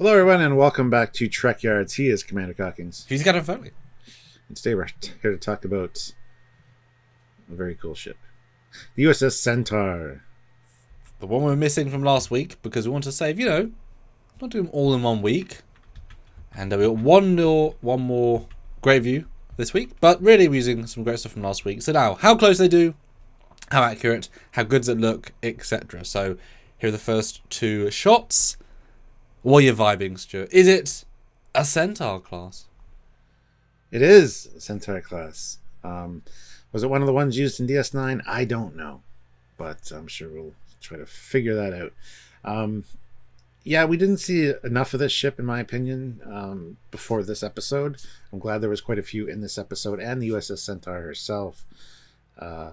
Hello, everyone, and welcome back to Trekyards. He is Commander Cockings. He's got a Foley. And today we're here to talk about a very cool ship. The USS Centaur. The one we're missing from last week because we want to save, not do them all in 1 week. And we got one more great view this week, but really we're using some great stuff from last week. So now, how close they do, how accurate, how good does it look, etc. So here are the first two shots. What are you vibing, Stuart? Is it a Centaur class? It is a Centaur class. Was it one of the ones used in DS9? I don't know, but I'm sure we'll try to figure that out. Yeah, we didn't see enough of this ship, in my opinion, before this episode. I'm glad there was quite a few in this episode, and the USS Centaur herself,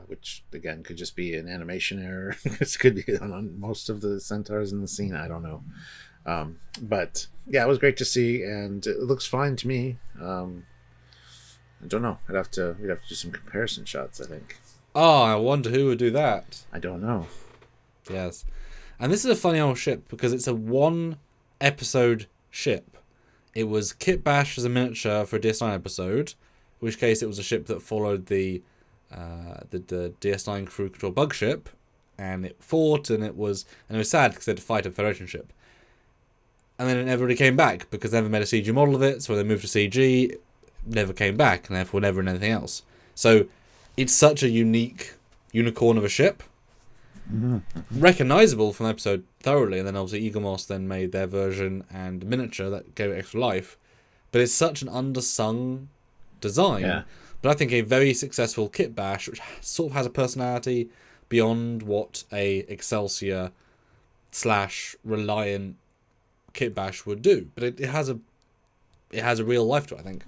which, again, could just be an animation error. This could be on most of the Centaurs in the scene. I don't know. But, yeah, it was great to see, and it looks fine to me. I don't know. We'd have to do some comparison shots, I think. Oh, I wonder who would do that. I don't know. Yes. And this is a funny old ship because it's a 1-episode ship. It was Kit Bash as a miniature for a DS9 episode, in which case it was a ship that followed the DS9 crew control bug ship, and it fought, and it was sad because they had to fight a Federation ship. And then it never really came back because they never made a CG model of it, so they moved to CG, never came back, and therefore never in anything else. So it's such a unique unicorn of a ship. Recognisable from the episode thoroughly, and then obviously Eaglemoss then made their version and miniature that gave it extra life. But it's such an undersung design. Yeah. But I think a very successful Kit Bash, which sort of has a personality beyond what a Excelsior / Reliant Kit Bash would do. But it has a real life to it, I think.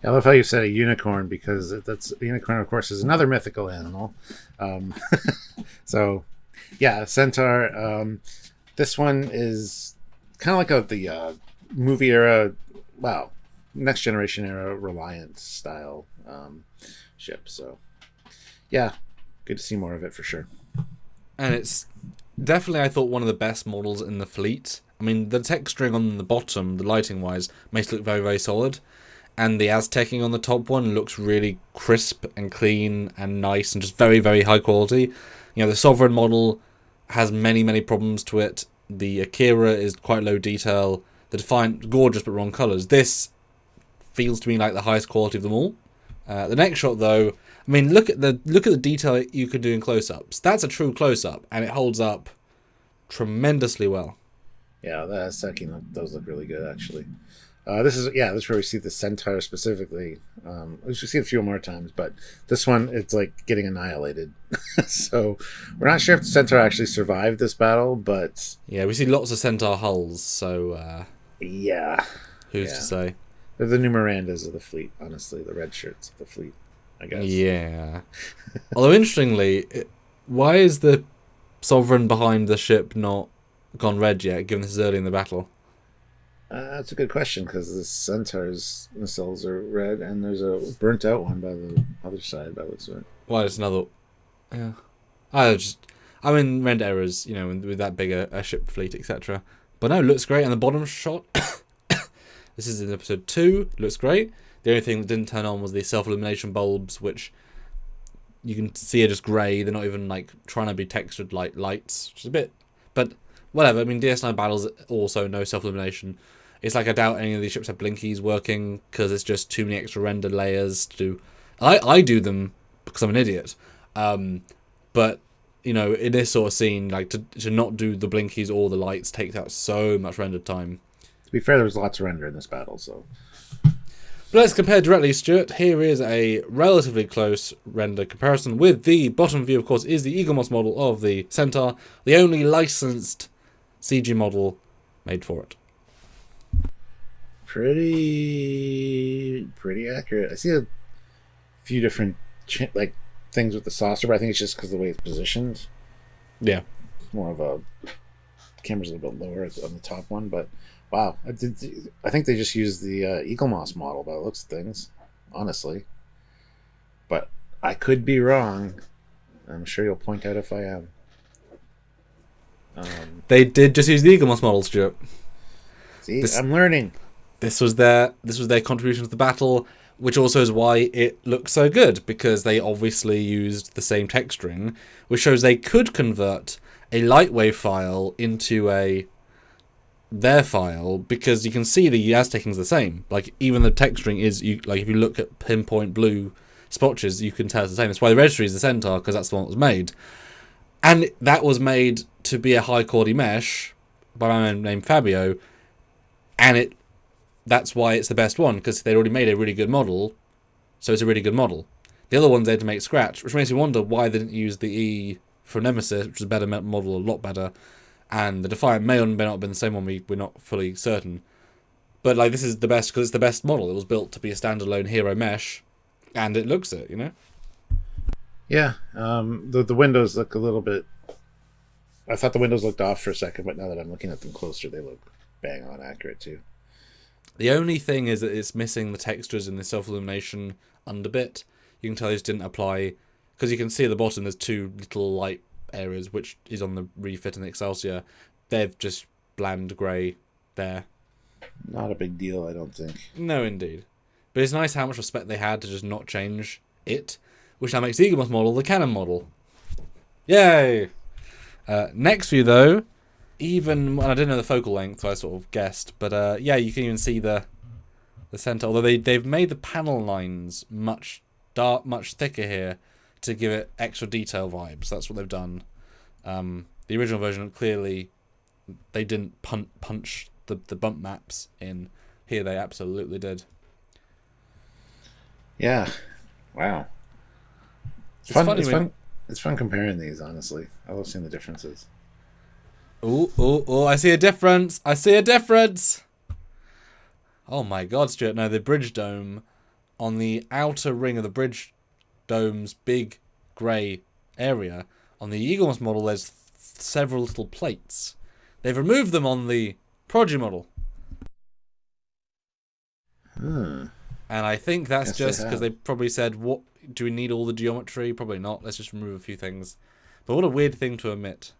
I love how you said a unicorn, because that's a unicorn, of course, is another mythical animal. So, yeah, Centaur. This one is kind of like the movie era, next generation era Reliant style ship. So, yeah, good to see more of it for sure. And it's definitely, I thought, one of the best models in the fleet. I mean, the texturing on the bottom, the lighting-wise, makes it look very, very solid. And the Aztecing on the top one looks really crisp and clean and nice and just very, very high quality. The Sovereign model has many, many problems to it. The Akira is quite low detail. The Defiant, gorgeous but wrong colours. This feels to me like the highest quality of them all. The next shot, though, I mean, look at the detail you can do in close-ups. That's a true close-up, and it holds up tremendously well. Yeah, the Aztecing does look really good, actually. This is where we see the Centaur specifically. We should see it a few more times, but this one, it's like getting annihilated. So we're not sure if the Centaur actually survived this battle, but yeah, we see lots of Centaur hulls. So who's to say? They're the new Mirandas of the fleet, honestly, the red shirts of the fleet, I guess. Yeah. Although interestingly, why is the Sovereign behind the ship not gone red yet? Given this is early in the battle. That's a good question, because the Centaur's missiles are red, and there's a burnt out one by the other side, by the looks of it. Well, it's another. Yeah. I'm in render errors, with that big a ship fleet, etc. But no, it looks great. And the bottom shot, this is in episode 2, looks great. The only thing that didn't turn on was the self-illumination bulbs, which you can see are just grey. They're not even trying to be textured like lights, which is a bit. But whatever. I mean, DS9 battles also no self-illumination. It's I doubt any of these ships have blinkies working because it's just too many extra render layers to do. I do them because I'm an idiot. But, in this sort of scene, to not do the blinkies or the lights takes out so much render time. To be fair, there was lots of render in this battle, so. But let's compare directly, Stuart. Here is a relatively close render comparison with the bottom view, of course, is the Eaglemoss model of the Centaur, the only licensed CG model made for it. Pretty accurate. I see a few different things with the saucer, but I think it's just because of the way it's positioned. Yeah, it's more of a camera's a little bit lower on the top one, but wow, I think they just used the Eaglemoss model by the looks of things, honestly. But I could be wrong. I'm sure you'll point out if I am. They did just use the Eaglemoss model, Stuart. See, I'm learning. This was their contribution to the battle, which also is why it looks so good, because they obviously used the same texturing, which shows they could convert a Lightwave file into their file, because you can see the Aztecing's the same. Like, even the texturing is, if you look at pinpoint blue spotches, you can tell it's the same. That's why the registry is the Centaur, because that's the one that was made. And that was made to be a high quality mesh by a man named Fabio, and that's why it's the best one, because they'd already made a really good model, so it's a really good model. The other ones they had to make scratch, which makes me wonder why they didn't use the E for Nemesis, which is a better model, a lot better, and the Defiant may or may not have been the same one, we're not fully certain. But like, this is the best because it's the best model. It was built to be a standalone hero mesh, and it looks it, you know? Yeah, the windows look a little bit... I thought the windows looked off for a second, but now that I'm looking at them closer, they look bang on accurate too. The only thing is that it's missing the textures in the self-illumination underbit. You can tell these didn't apply, because you can see at the bottom there's two little light areas, which is on the refit and the Excelsior. They've just bland grey there. Not a big deal, I don't think. No, indeed. But it's nice how much respect they had to just not change it, which now makes the Eaglemoss model the canon model. Yay! Next view, though, even... Well, I didn't know the focal length, so I sort of guessed. But yeah, you can even see the Centaur. Although they've made the panel lines much thicker here to give it extra detail vibes. That's what they've done. The original version, clearly, they didn't punch the bump maps in. Here they absolutely did. Yeah. Wow. It's fun. It's fun comparing these, honestly. I love seeing the differences. Oh, I see a difference. Oh my god, Stuart. No, the bridge dome, on the outer ring of the bridge dome's big grey area, on the Eaglemoss model, there's several little plates. They've removed them on the Prodigy model. And I think that's just because they probably said, what do we need all the geometry? Probably not. Let's just remove a few things. But what a weird thing to omit.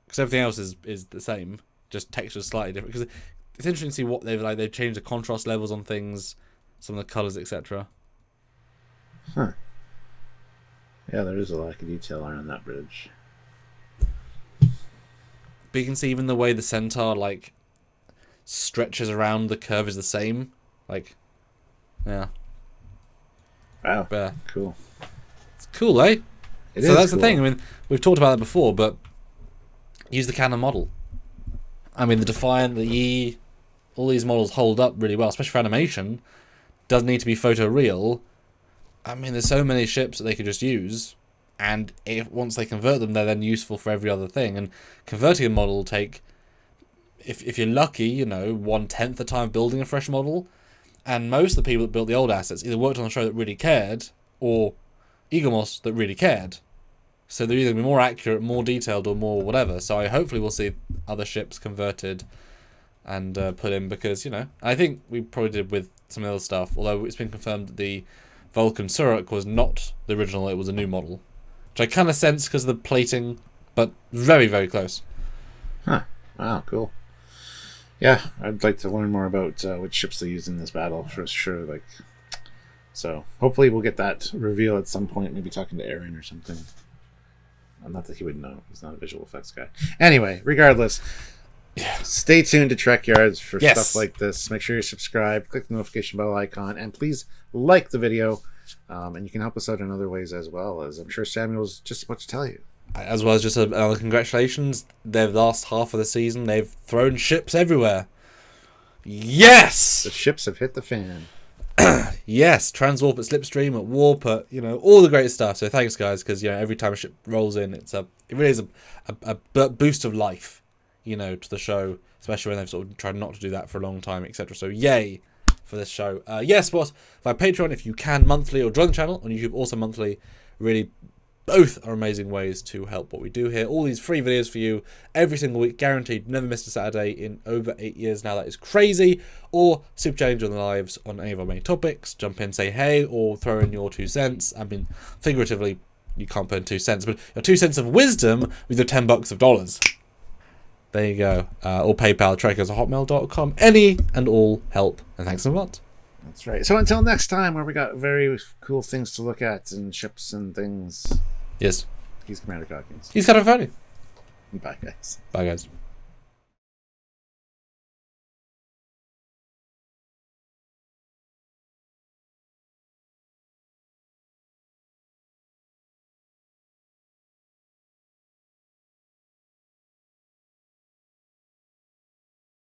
Because everything else is the same, just textures slightly different. Because it's interesting to see what they've changed the contrast levels on things, some of the colours, etc. Huh. Yeah, there is a lack of detail around that bridge. But you can see even the way the Centaur stretches around the curve is the same. Yeah. Wow. But, cool. It's cool, eh? It so is that's cool. the thing. I mean, we've talked about that before, but use the canon model. I mean, the Defiant, the E, all these models hold up really well, especially for animation. Doesn't need to be photoreal. I mean, there's so many ships that they could just use, and once they convert them, they're then useful for every other thing. And converting a model will take, if you're lucky, 1/10 the time of building a fresh model. And most of the people that built the old assets either worked on a show that really cared, or Eaglemoss that really cared. So they're either going to be more accurate, more detailed, or more whatever. So hopefully we'll see other ships converted and put in, because, I think we probably did with some other stuff, although it's been confirmed that the Vulcan Surak was not the original, it was a new model. Which I kind of sense because of the plating, but very, very close. Huh. Wow, cool. Yeah, I'd like to learn more about which ships they used in this battle, for sure. So hopefully we'll get that reveal at some point, maybe talking to Aaron or something. Not that he would know. He's not a visual effects guy. Anyway, regardless, stay tuned to Trekyards for stuff like this. Make sure you're subscribed, click the notification bell icon, and please like the video. And you can help us out in other ways as well, as I'm sure Samuel's just about to tell you. As well as just another congratulations. The last half of the season, they've thrown ships everywhere. Yes! The ships have hit the fan. Yes, transwarp at slipstream, at warp, at all the great stuff. So thanks, guys, because every time a ship rolls in, it really is a boost of life, to the show, especially when they've sort of tried not to do that for a long time, etc. So yay for this show. Yes, but via Patreon, if you can, monthly, or join the channel on YouTube, also monthly. Really, both are amazing ways to help what we do here. All these free videos for you every single week, guaranteed. Never missed a Saturday in over 8 years now. That is crazy. Or super challenge on the lives on any of our main topics. Jump in, say hey, or throw in your 2 cents. I mean, figuratively, you can't put in 2 cents, but your 2 cents of wisdom with your $10 of dollars. There you go. Or PayPal, trekyards@hotmail.com. Any and all help. And thanks a lot. That's right. So until next time, where we got very cool things to look at and ships and things. Yes. He's Commander Cockins. He's kind of funny. Bye, guys. Bye, guys.